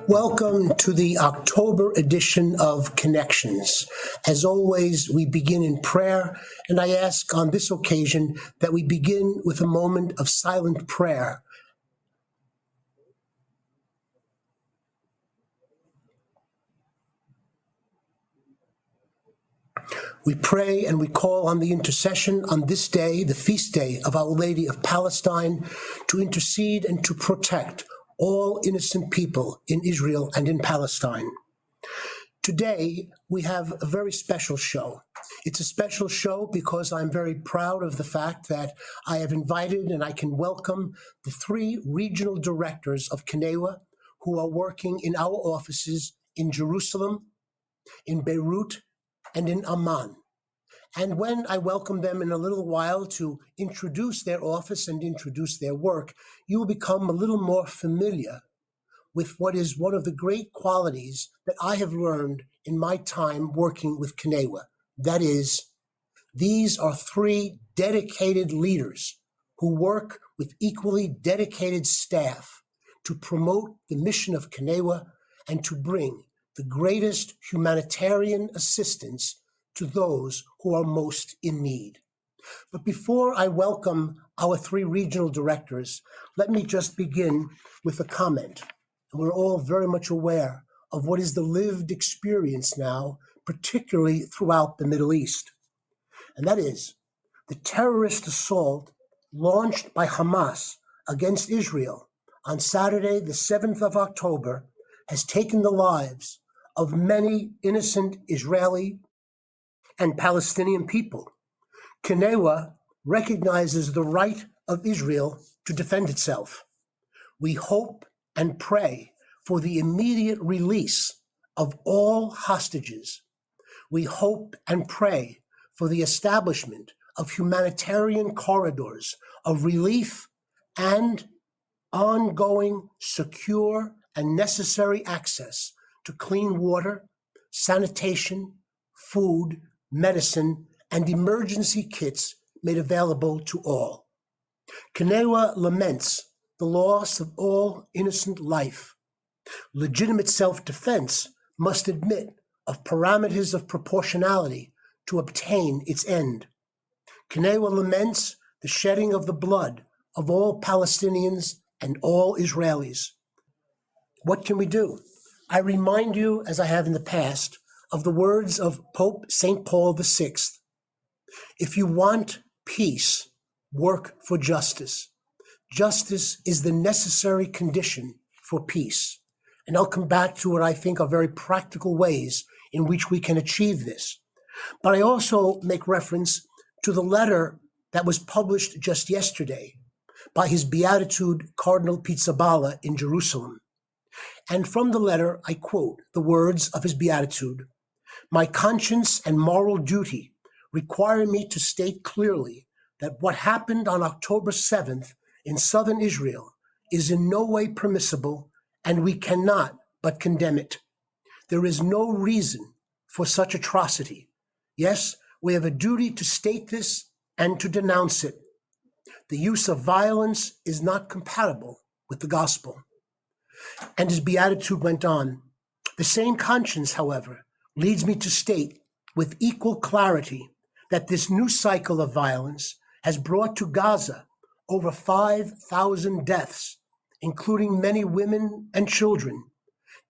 Welcome to the October edition of Connections. As always, we begin in prayer, and I ask on this occasion that we begin with a moment of silent prayer. We pray and we call on the intercession on this day, the feast day of Our Lady of Palestine, to intercede and to protect all innocent people in Israel and in Palestine. Today, we have a very special show. It's a special show because I'm very proud of the fact that I have invited and I can welcome the three regional directors of CNEWA who are working in our offices in Jerusalem, in Beirut, and in Amman. And when I welcome them in a little while to introduce their office and introduce their work, you will become a little more familiar with what is one of the great qualities that I have learned in my time working with CNEWA. That is, these are three dedicated leaders who work with equally dedicated staff to promote the mission of CNEWA and to bring the greatest humanitarian assistance to those who are most in need. But before I welcome our three regional directors, let me just begin with a comment. We're all very much aware of what is the lived experience now, particularly throughout the Middle East. And that is the terrorist assault launched by Hamas against Israel on Saturday, the 7th of October, has taken the lives of many innocent Israeli and Palestinian people. CNEWA recognizes the right of Israel to defend itself. We hope and pray for the immediate release of all hostages. We hope and pray for the establishment of humanitarian corridors of relief and ongoing, secure, and necessary access to clean water, sanitation, food, medicine, and emergency kits made available to all. CNEWA laments the loss of all innocent life. Legitimate self-defense must admit of parameters of proportionality to obtain its end. CNEWA laments the shedding of the blood of all Palestinians and all Israelis. What can we do? I remind you, as I have in the past, of the words of Pope St. Paul VI. If you want peace, work for justice. Justice is the necessary condition for peace. And I'll come back to what I think are very practical ways in which we can achieve this. But I also make reference to the letter that was published just yesterday by His Beatitude Cardinal Pizzaballa in Jerusalem. And from the letter, I quote the words of his Beatitude: "My conscience and moral duty require me to state clearly that what happened on October 7th in southern Israel is in no way permissible, and we cannot but condemn it. There is no reason for such atrocity. Yes, we have a duty to state this and to denounce it. The use of violence is not compatible with the gospel." And his Beatitude went on, "The same conscience, however, leads me to state with equal clarity that this new cycle of violence has brought to Gaza over 5,000 deaths, including many women and children,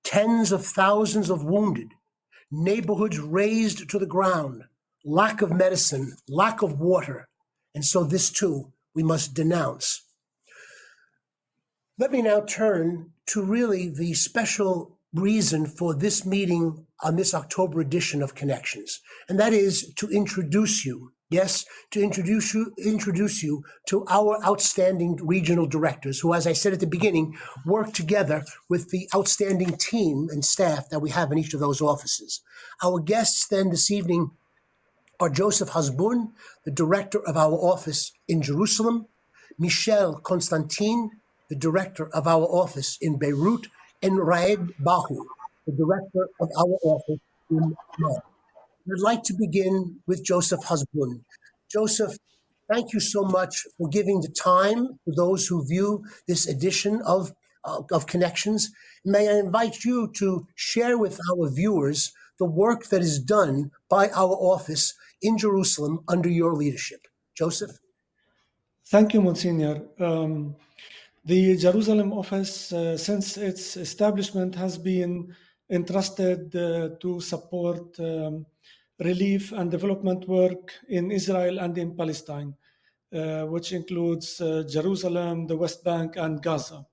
tens of thousands of wounded, neighborhoods razed to the ground, lack of medicine, lack of water, and so this too we must denounce." Let me now turn to really the special reason for this meeting on this October edition of Connections, and that is to introduce you, yes, to introduce you to our outstanding regional directors who, as I said at the beginning, work together with the outstanding team and staff that we have in each of those offices. Our guests then this evening are Joseph Hazboun, the director of our office in Jerusalem, Michel Constantin, the director of our office in Beirut, and Ra'ed Bahou, the director of our office in Amman. I'd like to begin with Joseph Hazboun. Joseph, thank you so much for giving the time to those who view this edition of of connections. May I invite you to share with our viewers the work that is done by our office in Jerusalem under your leadership. Joseph? Thank you, Monsignor. The Jerusalem office, since its establishment, has been entrusted to support relief and development work in Israel and in Palestine, which includes Jerusalem, the West Bank, and Gaza.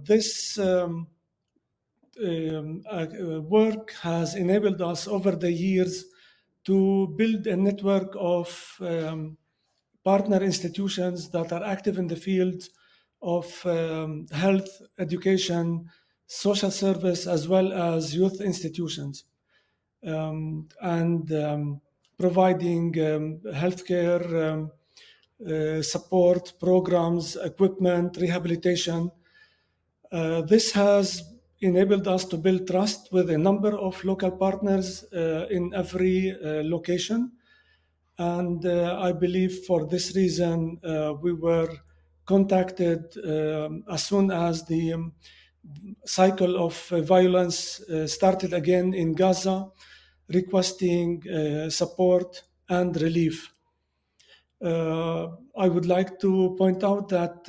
This work has enabled us over the years to build a network of partner institutions that are active in the field of health, education, social service, as well as youth institutions, and providing healthcare support programs, equipment, rehabilitation. This has enabled us to build trust with a number of local partners in every location. And I believe for this reason, we were contacted as soon as the cycle of violence started again in Gaza, requesting support and relief. I would like to point out that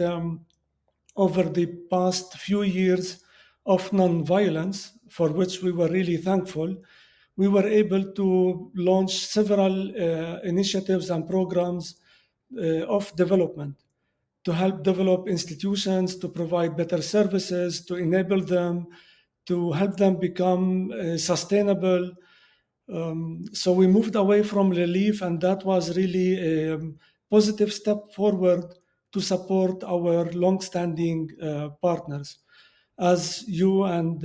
over the past few years of nonviolence, for which we were really thankful, we were able to launch several initiatives and programs of development to help develop institutions, to provide better services, to enable them, to help them become sustainable. So we moved away from relief, and that was really a positive step forward to support our long-standing partners. As you and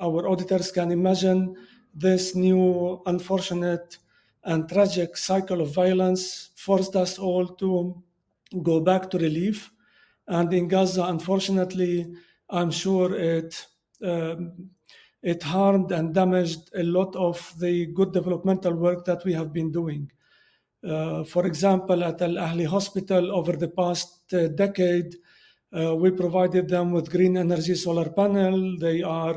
our auditors can imagine, this new unfortunate and tragic cycle of violence forced us all to go back to relief. And in Gaza, unfortunately, I'm sure it harmed and damaged a lot of the good developmental work that we have been doing. For example, at Al Ahli Hospital over the past decade, we provided them with green energy solar panel. They are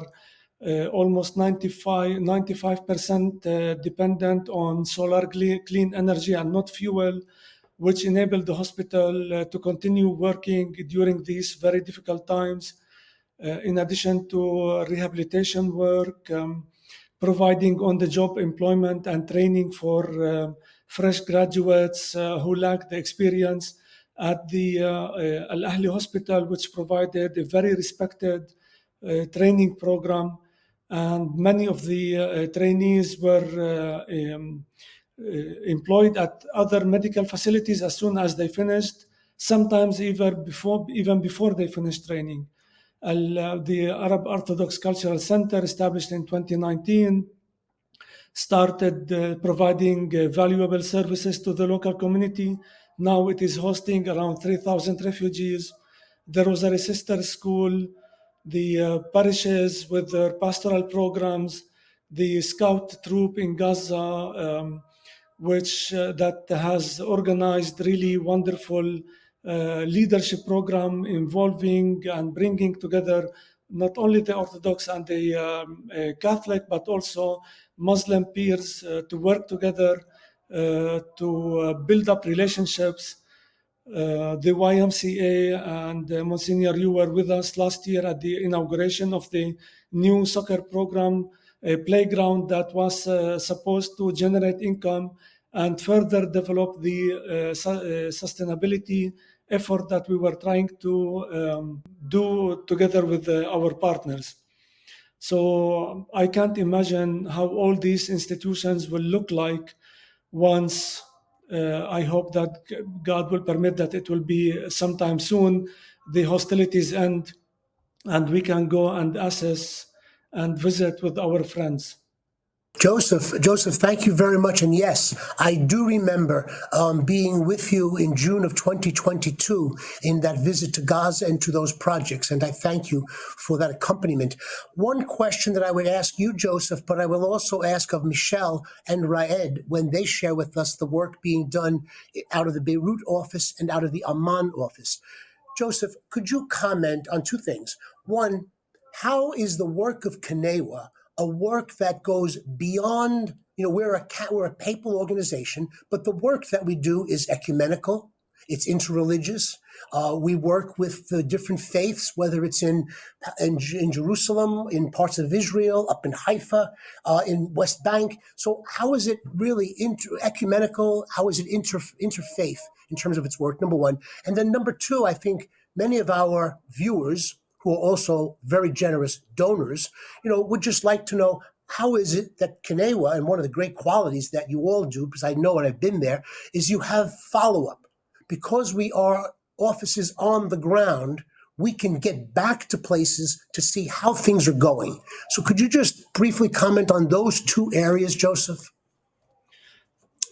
almost 95% dependent on solar clean energy and not fuel, which enabled the hospital to continue working during these very difficult times. In addition to rehabilitation work, providing on-the-job employment and training for fresh graduates who lack the experience at the Al Ahli Hospital, which provided a very respected training program. And many of the trainees were employed at other medical facilities as soon as they finished, sometimes even before they finished training. The Arab Orthodox Cultural Center, established in 2019, started providing valuable services to the local community. Now it is hosting around 3,000 refugees. The Rosary Sisters School, the parishes with their pastoral programs, the Scout troop in Gaza, which that has organized really wonderful leadership program involving and bringing together not only the Orthodox and the Catholic, but also Muslim peers to work together to build up relationships. The YMCA and Monsignor, you were with us last year at the inauguration of the new soccer program, a playground that was supposed to generate income and further develop the sustainability effort that we were trying to do together with our partners. So I can't imagine how all these institutions will look like once, I hope that God will permit that it will be sometime soon, the hostilities end and we can go and assess and visit with our friends. Joseph, thank you very much. And yes, I do remember being with you in June of 2022 in that visit to Gaza and to those projects. And I thank you for that accompaniment. One question that I would ask you, Joseph, but I will also ask of Michel and Ra'ed when they share with us the work being done out of the Beirut office and out of the Amman office. Joseph, could you comment on two things? One, how is the work of CNEWA a work that goes beyond, we're a papal organization, but the work that we do is ecumenical, it's interreligious. We work with the different faiths, whether it's in Jerusalem, in parts of Israel, up in Haifa, in West Bank. So how is it really ecumenical? How is it interfaith in terms of its work, number one? And then number two, I think many of our viewers who are also very generous donors, would just like to know, how is it that CNEWA, and one of the great qualities that you all do, because I know and I've been there, is you have follow-up. Because we are offices on the ground, we can get back to places to see how things are going. So could you just briefly comment on those two areas, Joseph?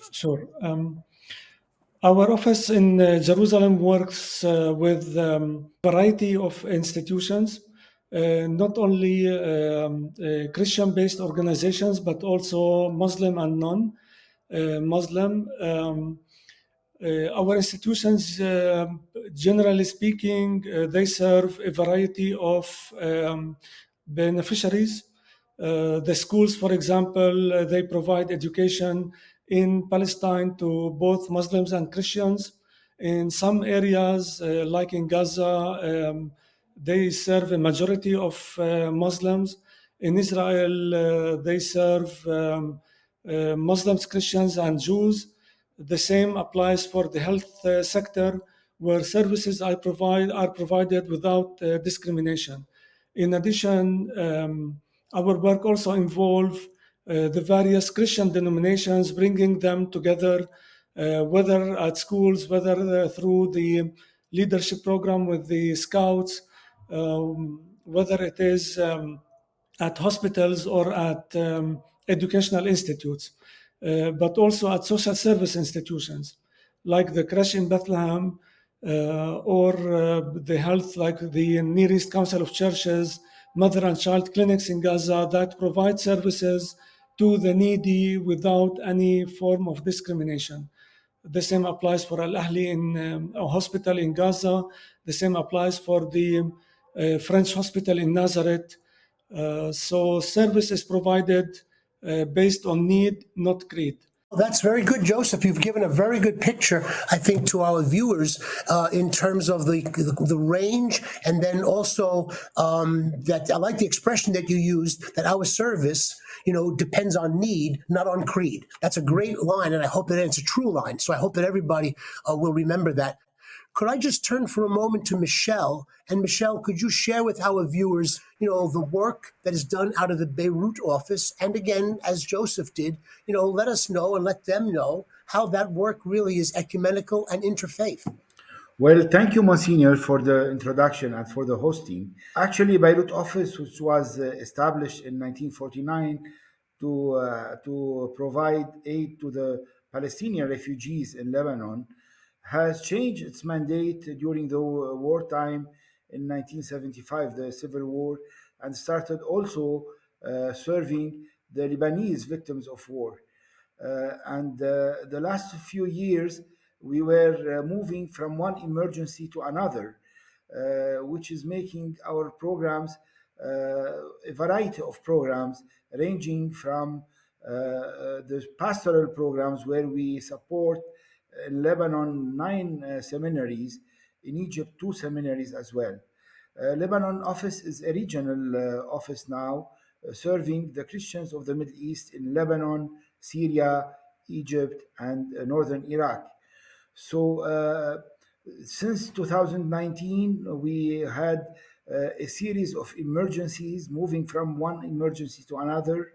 Sure. Our office in Jerusalem works with variety of institutions, not only Christian-based organizations, but also Muslim and non-Muslim. Our institutions, generally speaking, they serve a variety of beneficiaries. The schools, for example, they provide education in Palestine to both Muslims and Christians. In some areas, like in Gaza, they serve a majority of Muslims. In Israel, they serve Muslims, Christians, and Jews. The same applies for the health sector, where services are provided without discrimination. In addition, our work also involves the various Christian denominations, bringing them together, whether at schools, whether through the leadership program with the Scouts, whether it is at hospitals or at educational institutes, but also at social service institutions like the Creche in Bethlehem or the health, like the Near East Council of Churches, mother and child clinics in Gaza that provide services to the needy without any form of discrimination. The same applies for Al Ahli in a hospital in Gaza. The same applies for the French hospital in Nazareth. So service is provided based on need, not creed. That's very good, Joseph. You've given a very good picture, I think, to our viewers in terms of the range, and then also that I like the expression that you used, that our service, depends on need, not on creed. That's a great line, and I hope that it's a true line. So I hope that everybody will remember that. Could I just turn for a moment to Michel? And Michel, could you share with our viewers, the work that is done out of the Beirut office? And again, as Joseph did, let us know and let them know how that work really is ecumenical and interfaith. Well, thank you, Monsignor, for the introduction and for the hosting. Actually, Beirut office, which was established in 1949 to provide aid to the Palestinian refugees in Lebanon, has changed its mandate during the wartime in 1975, the civil war, and started also serving the Lebanese victims of war. And the last few years, we were moving from one emergency to another, which is making our programs a variety of programs, ranging from the pastoral programs where we support in Lebanon 9 seminaries, in Egypt 2 seminaries as well. Lebanon office is a regional office now, serving the Christians of the Middle East in Lebanon, Syria, Egypt, and northern Iraq. So since 2019, we had a series of emergencies, moving from one emergency to another.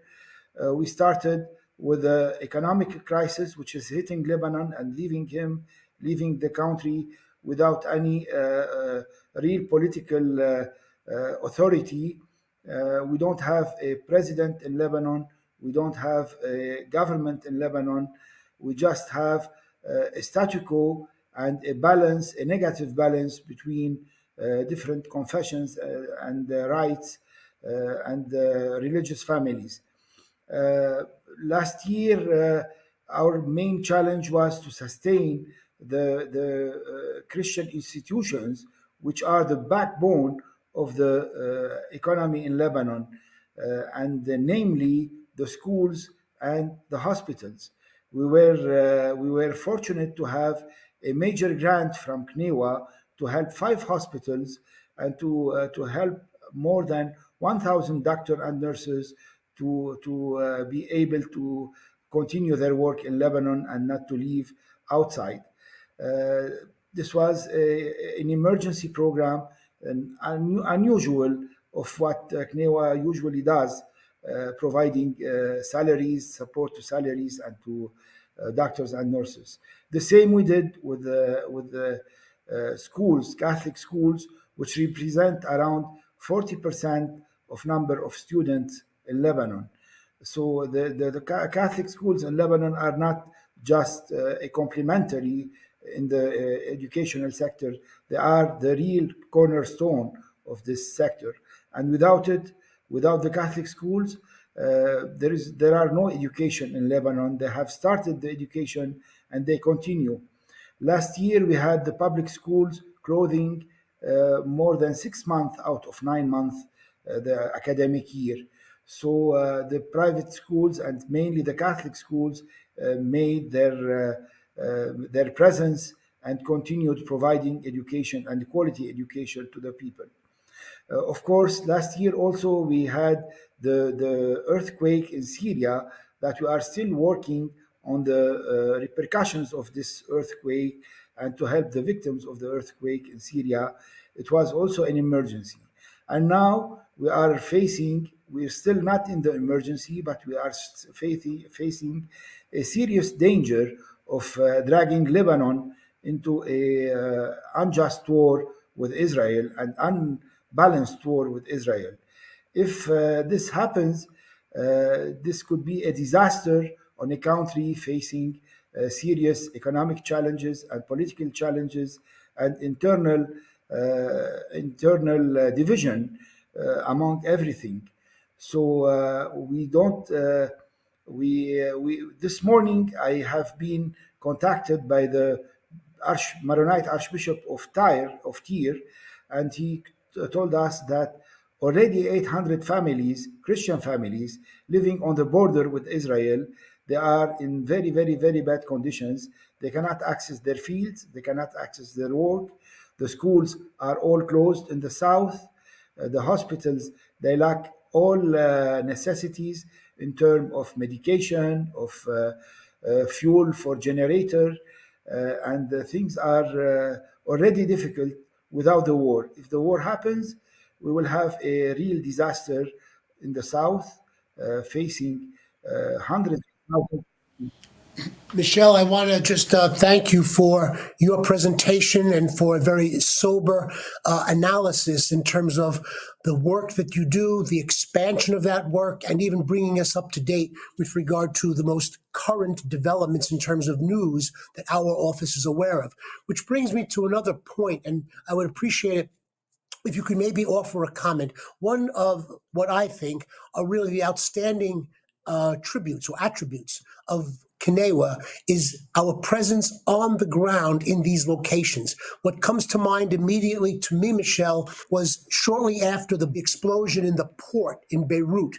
We started with the economic crisis, which is hitting Lebanon and leaving the country without any real political authority. We don't have a president in Lebanon. We don't have a government in Lebanon. We just have a statu quo and a negative balance between different confessions and rights and religious families. Last year, our main challenge was to sustain the Christian institutions which are the backbone of the economy in Lebanon, and namely the schools and the hospitals. We were fortunate to have a major grant from CNEWA to help 5 hospitals and to help more than 1,000 doctors and nurses to be able to continue their work in Lebanon and not to leave outside. Uh, this was an emergency program, unusual of what CNEWA usually does, providing salaries, support to salaries, and to doctors and nurses. The same we did with the schools, Catholic schools, which represent around 40% of number of students in Lebanon. So the Catholic schools in Lebanon are not just a complementary in the educational sector; they are the real cornerstone of this sector. And without it, without the Catholic schools, there are no education in Lebanon. They have started the education and they continue. Last year, we had the public schools closing more than 6 months out of 9 months the academic year. So the private schools and mainly the Catholic schools made their presence and continued providing education and quality education to the people. Of course, last year also we had the earthquake in Syria that we are still working on the repercussions of this earthquake and to help the victims of the earthquake in Syria. It was also an emergency. And now we're still not in the emergency, but we are facing a serious danger of dragging Lebanon into a unjust war with Israel and unbalanced war with Israel. If this happens, this could be a disaster on a country facing serious economic challenges and political challenges and internal division among everything. So we don't. We this morning I have been contacted by the Maronite Archbishop of Tyre, and he told us that already 800 families, Christian families, living on the border with Israel, they are in very, very, very bad conditions. They cannot access their fields, they cannot access their work. The schools are all closed in the south. The hospitals, they lack all necessities in terms of medication, of fuel for generator, and things are already difficult without the war. If the war happens, we will have a real disaster in the south, facing hundreds of thousands. Michelle, I want to just thank you for your presentation and for a very sober analysis in terms of the work that you do, the expansion of that work, and even bringing us up to date with regard to the most current developments in terms of news that our office is aware of. Which brings me to another point, and I would appreciate it if you could maybe offer a comment. One of what I think are really the outstanding tributes or attributes of CNEWA is our presence on the ground in these locations. What comes to mind immediately to me, Michelle, was shortly after the explosion in the port in Beirut.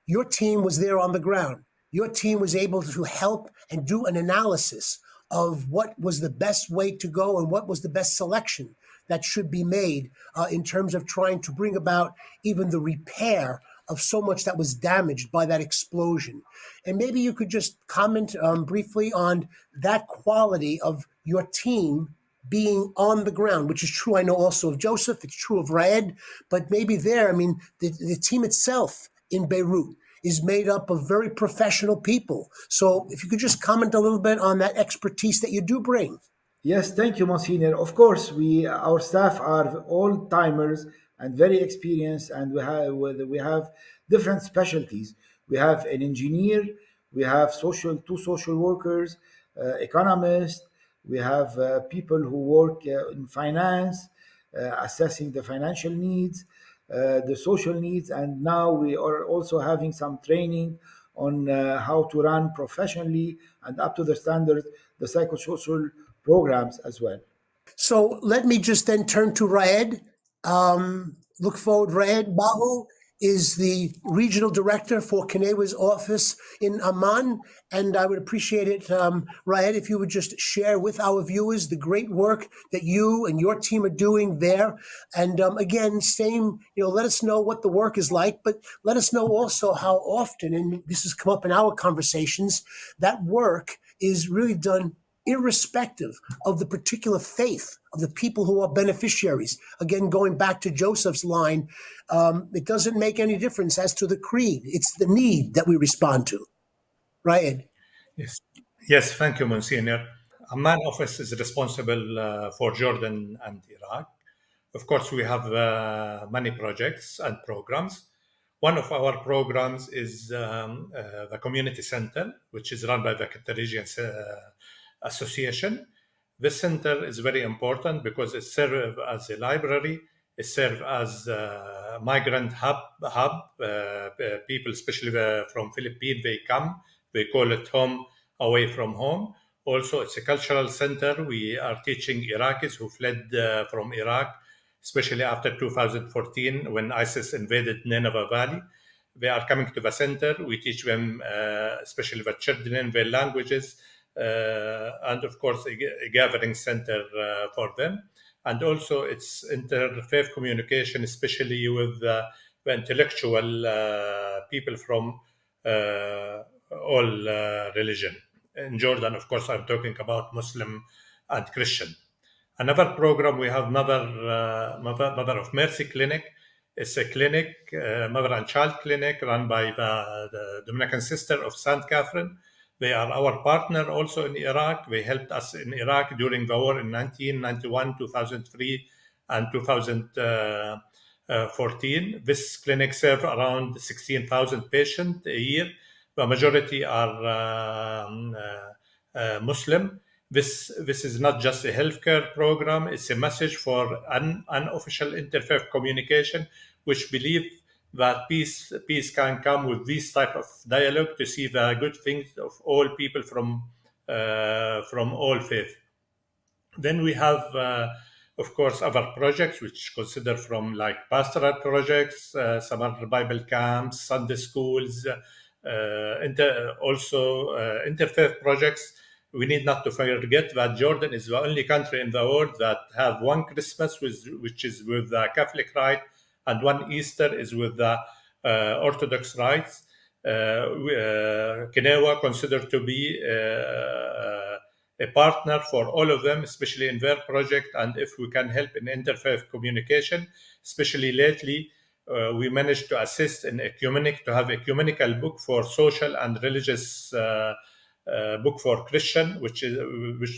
Your team was there on the ground. Your team was able to help and do an analysis of what was the best way to go and what was the best selection that should be made in terms of trying to bring about even the repair of so much that was damaged by that explosion. And maybe you could just comment briefly on that quality of your team being on the ground, which is true, I know, also of Joseph, it's true of Ra'ed, but maybe there, I mean, the team itself in Beirut is made up of very professional people. So if you could just comment a little bit on that expertise that you do bring. Yes, thank you, Monsignor. Of course, our staff are all timers and very experienced, and we have different specialties. We have an engineer, we have two social workers, economists. We have people who work in finance, assessing the financial needs, the social needs, and now we are also having some training on how to run professionally and up to the standard the psychosocial programs as well. So let me just then turn to Ra'ed. Look forward, Ra'ed Bahou is the regional director for CNEWA's office in Amman, and I would appreciate it, Ra'ed, if you would just share with our viewers the great work that you and your team are doing there. And again, let us know what the work is like, but let us know also how often, and this has come up in our conversations, that work is really done irrespective of the particular faith of the people who are beneficiaries. Again, going back to Joseph's line, it doesn't make any difference as to the creed. It's the need that we respond to. Right? Yes, yes. Thank you, Monsignor. Amman office is responsible for Jordan and Iraq. Of course, we have many projects and programs. One of our programs is the community center, which is run by the Qatar Region Association. This center is very important because it serves as a library. It serves as a migrant hub. People, especially from Philippines, they come. They call it home away from home. Also, it's a cultural center. We are teaching Iraqis who fled from Iraq, especially after 2014 when ISIS invaded Nineveh Valley. They are coming to the center. We teach them, especially the children, their languages, and of course, a gathering center for them. And also, it's interfaith communication, especially with the intellectual people from all religion. In Jordan, of course, I'm talking about Muslim and Christian. Another program we have Mother of Mercy Clinic. It's a clinic, mother and child clinic, run by the Dominican Sister of St. Catherine. They are our partner also in Iraq. They helped us in Iraq during the war in 1991, 2003, and 2014. This clinic serves around 16,000 patients a year. The majority are Muslim. This is not just a healthcare program, it's a message for unofficial interfaith communication, which believe that peace can come with this type of dialogue to see the good things of all people from all faith. Then we have, of course, other projects which consider from like pastoral projects, summer Bible camps, Sunday schools, interfaith projects. We need not to forget that Jordan is the only country in the world that have one Christmas, which is with the Catholic rite, and one Easter is with the Orthodox rites. CNEWA considered to be a partner for all of them, especially in their project, and if we can help in interfaith communication, especially lately, we managed to assist in to have a ecumenical book for social and religious book for Christian, which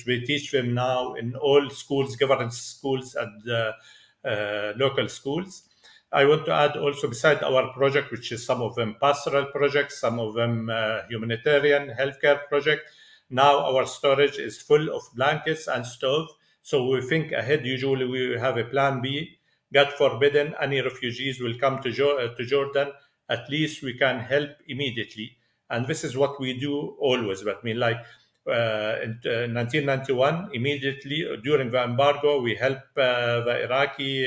we teach them now in all schools, governance schools, and local schools. I want to add also, beside our project, which is some of them pastoral projects, some of them humanitarian healthcare project. Now our storage is full of blankets and stove. So we think ahead. Usually we have a plan B. God forbidden, any refugees will come to Jordan. At least we can help immediately. And this is what we do always. But I mean, like in 1991, immediately during the embargo, we helped the Iraqi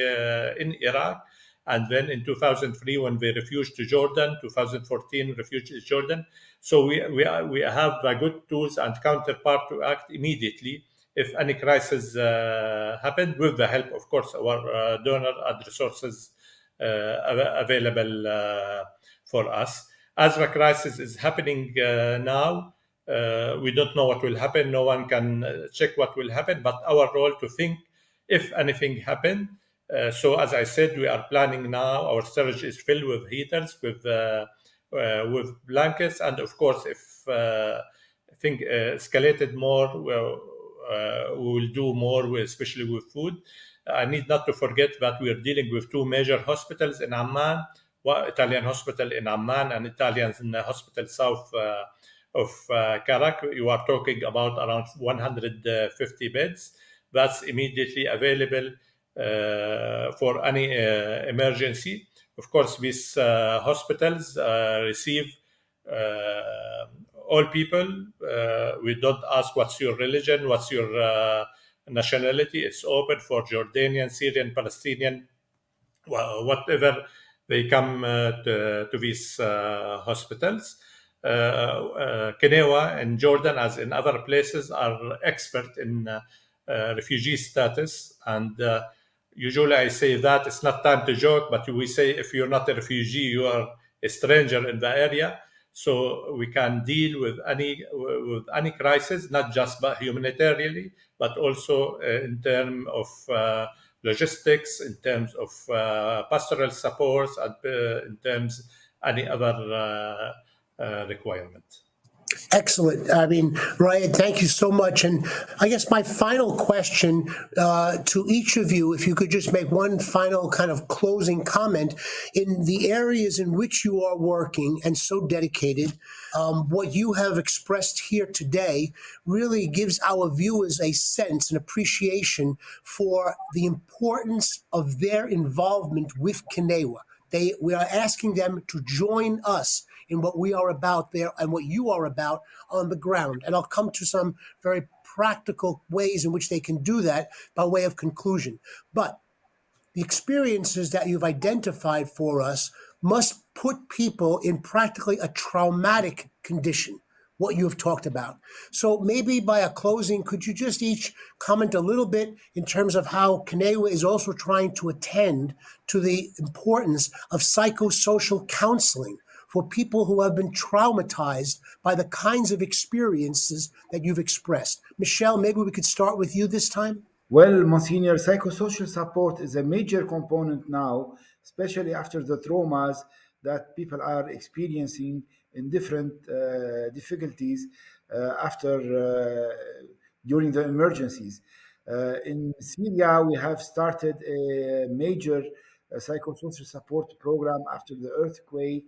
in Iraq. And then in 2003, when they refused to Jordan, 2014, refuged to Jordan. So we have good tools and counterpart to act immediately if any crisis happened, with the help, of course, our donor and resources available for us. As the crisis is happening now, we don't know what will happen. No one can check what will happen, but our role to think if anything happened. So as I said, we are planning now. Our storage is filled with heaters, with blankets, and of course, if things escalated more, we will do more, especially with food. I need not to forget that we are dealing with two major hospitals in Amman, Italian hospital in Amman and Italian hospital south of Karak. You are talking about around 150 beds. That's immediately available for any emergency. Of course, these hospitals receive all people. We don't ask what's your religion, what's your nationality. It's open for Jordanian, Syrian, Palestinian, whatever they come to these hospitals. CNEWA in Jordan, as in other places, are expert in refugee status. And usually I say that it's not time to joke, but we say if you're not a refugee, you are a stranger in the area. So we can deal with any crisis, not just humanitarily, but also in terms of logistics, in terms of pastoral support, and in terms any other requirement. Excellent. I mean, Ra'ed, thank you so much. And I guess my final question to each of you, if you could just make one final kind of closing comment in the areas in which you are working and so dedicated, what you have expressed here today really gives our viewers a sense, an appreciation for the importance of their involvement with CNEWA. We are asking them to join us in what we are about there and what you are about on the ground. And I'll come to some very practical ways in which they can do that by way of conclusion. But the experiences that you've identified for us must put people in practically a traumatic condition, what you have talked about. So maybe by a closing, could you just each comment a little bit in terms of how CNEWA is also trying to attend to the importance of psychosocial counseling for people who have been traumatized by the kinds of experiences that you've expressed? Michel, maybe we could start with you this time. Well, Monsignor, psychosocial support is a major component now, especially after the traumas that people are experiencing in different difficulties during the emergencies. In Syria, we have started a major psychosocial support program after the earthquake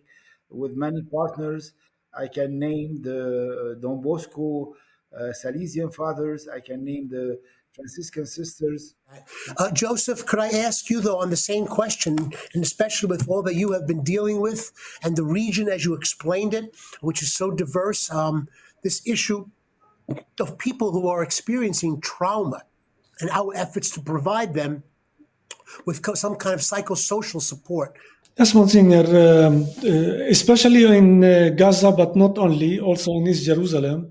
with many partners. I can name the Don Bosco Salesian Fathers. I can name the Franciscan Sisters. Joseph, could I ask you, though, on the same question, and especially with all that you have been dealing with and the region as you explained it, which is so diverse, this issue of people who are experiencing trauma and our efforts to provide them with some kind of psychosocial support. Yes, Monsignor, especially in Gaza, but not only, also in East Jerusalem,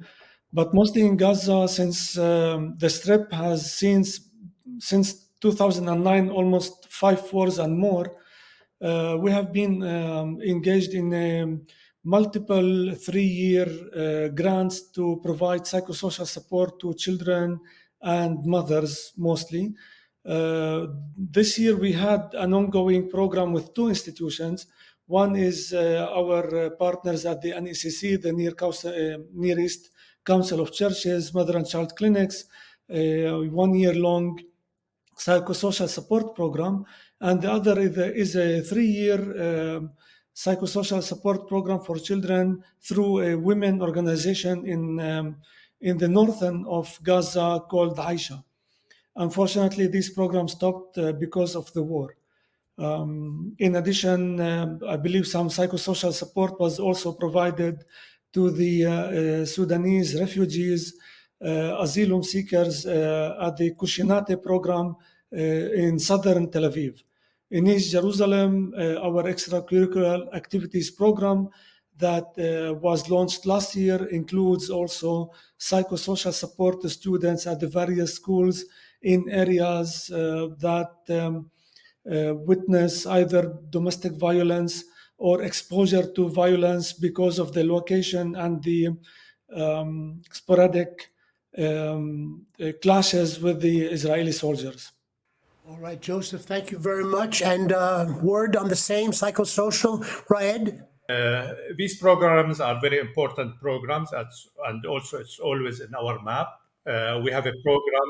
but mostly in Gaza, since the Strip has since 2009 almost 5 wars and more. We have been engaged in multiple 3-year grants to provide psychosocial support to children and mothers mostly. This year we had an ongoing program with 2 institutions. One is our partners at the NECC, the Near East Council of Churches, Mother and Child Clinics, 1-year-long psychosocial support program, and the other is a 3-year psychosocial support program for children through a women organization in the northern of Gaza called Aisha. Unfortunately, these programs stopped because of the war. In addition, I believe some psychosocial support was also provided to the Sudanese refugees, asylum seekers at the Kushinate program in southern Tel Aviv. In East Jerusalem, our extracurricular activities program that was launched last year includes also psychosocial support to students at the various schools in areas that witness either domestic violence or exposure to violence because of the location and the sporadic clashes with the Israeli soldiers. All right, Joseph, thank you very much. And word on the same psychosocial, Ra'ed? These programs are very important programs, and also it's always in our map. We have a program,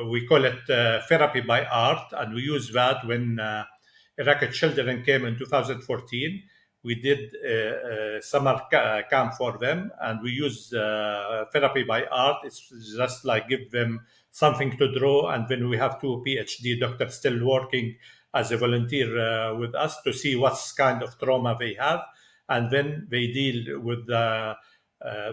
we call it Therapy by Art, and we use that when Iraqi children came in 2014. We did a summer camp for them, and we use therapy by art. It's just like give them something to draw, and then we have 2 PhD doctors still working as a volunteer with us to see what kind of trauma they have, and then they deal with the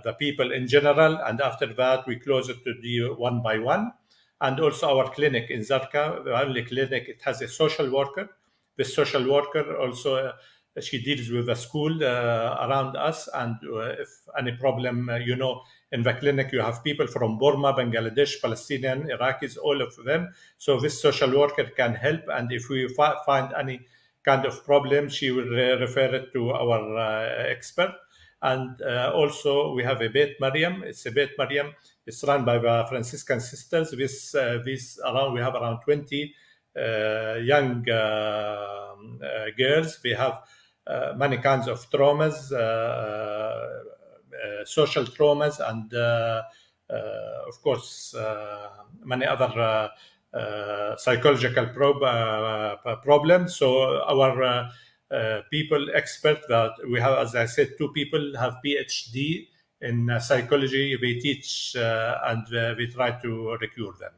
the people in general, and after that we close it to the one by one. And also our clinic in Zarqa, the only clinic, it has a social worker. The social worker also, she deals with the school around us, and if any problem, in the clinic you have people from Burma, Bangladesh, Palestinian, Iraqis, all of them. So this social worker can help, and if we find any kind of problem, she will refer it to our expert. And also we have a Beit Mariam. It's a Beit Mariam. It's run by the Franciscan sisters. We have around 20 young girls. We have many kinds of traumas, social traumas, and of course many other psychological problems. So our people expert that we have, as I said, 2 people have PhD in psychology. They teach and we try to recruit them.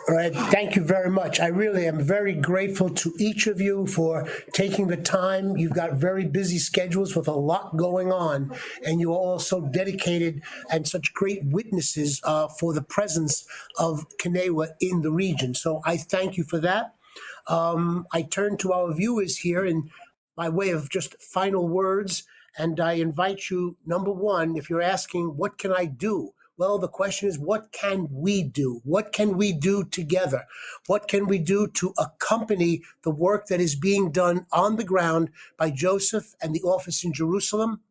All right, thank you very much. I really am very grateful to each of you for taking the time. You've got very busy schedules with a lot going on, and you are all so dedicated and such great witnesses for the presence of CNEWA in the region. So I thank you for that. I turn to our viewers here and by way of just final words, and I invite you, number one, if you're asking, what can I do? Well, the question is, what can we do? What can we do together? What can we do to accompany the work that is being done on the ground by Joseph and the office in Jerusalem,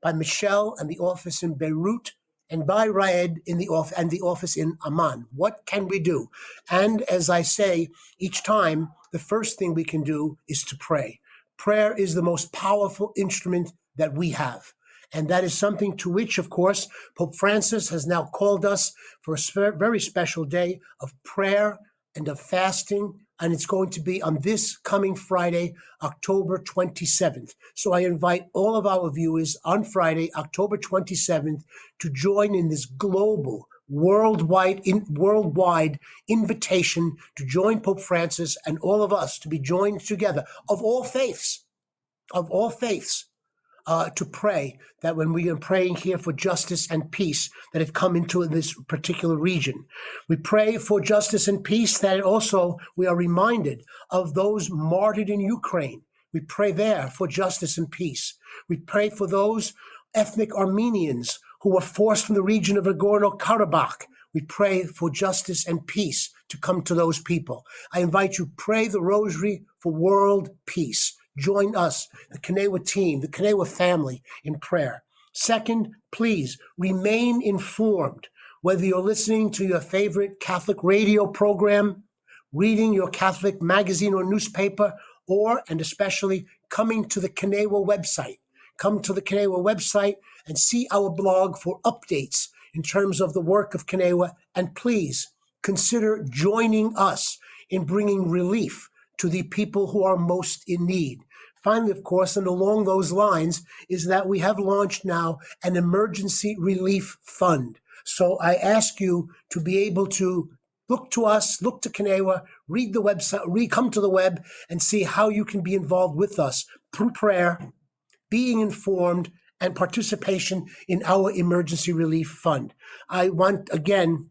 by Michel and the office in Beirut, and by Ra'ed in the office in Amman? What can we do? And as I say each time, the first thing we can do is to pray. Prayer is the most powerful instrument that we have. And that is something to which, of course, Pope Francis has now called us for a very special day of prayer and of fasting. And it's going to be on this coming Friday, October 27th. So I invite all of our viewers on Friday, October 27th, to join in this global, worldwide invitation to join Pope Francis and all of us to be joined together of all faiths, to pray that when we are praying here for justice and peace that have come into this particular region. We pray for justice and peace that also we are reminded of those martyred in Ukraine. We pray there for justice and peace. We pray for those ethnic Armenians who were forced from the region of Nagorno-Karabakh. We pray for justice and peace to come to those people. I invite you, pray the rosary for world peace. Join us, the CNEWA team, the CNEWA family, in prayer. Second, please remain informed, whether you're listening to your favorite Catholic radio program, reading your Catholic magazine or newspaper, or, and especially, coming to the CNEWA website. Come to the CNEWA website and see our blog for updates in terms of the work of CNEWA, and please consider joining us in bringing relief to the people who are most in need. Finally, of course, and along those lines, is that we have launched now an emergency relief fund. So I ask you to be able to look to us, look to CNEWA, read the website, come to the web and see how you can be involved with us through prayer, being informed, and participation in our emergency relief fund. I want, again,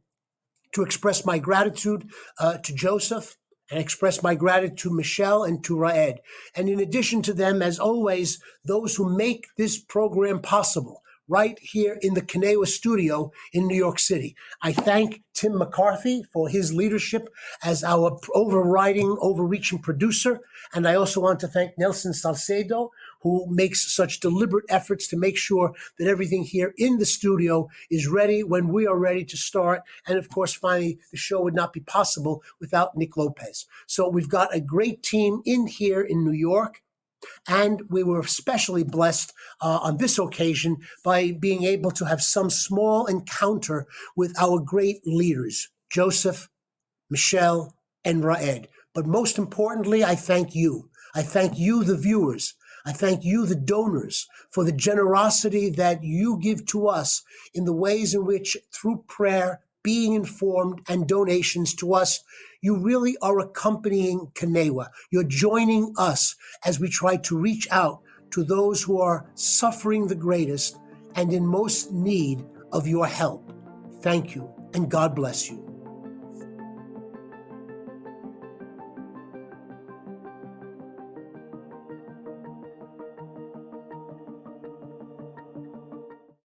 to express my gratitude to Joseph, and express my gratitude to Michel and to Ra'ed. And in addition to them, as always, those who make this program possible, right here in the CNEWA studio in New York City. I thank Tim McCarthy for his leadership as our overreaching producer. And I also want to thank Nelson Salcedo, who makes such deliberate efforts to make sure that everything here in the studio is ready when we are ready to start. And of course, finally, the show would not be possible without Nick Lopez. So we've got a great team in here in New York. And we were especially blessed on this occasion by being able to have some small encounter with our great leaders, Joseph, Michel, and Ra'ed. But most importantly, I thank you. I thank you, the viewers. I thank you, the donors, for the generosity that you give to us in the ways in which, through prayer, being informed, and donations to us, you really are accompanying CNEWA. You're joining us as we try to reach out to those who are suffering the greatest and in most need of your help. Thank you, and God bless you.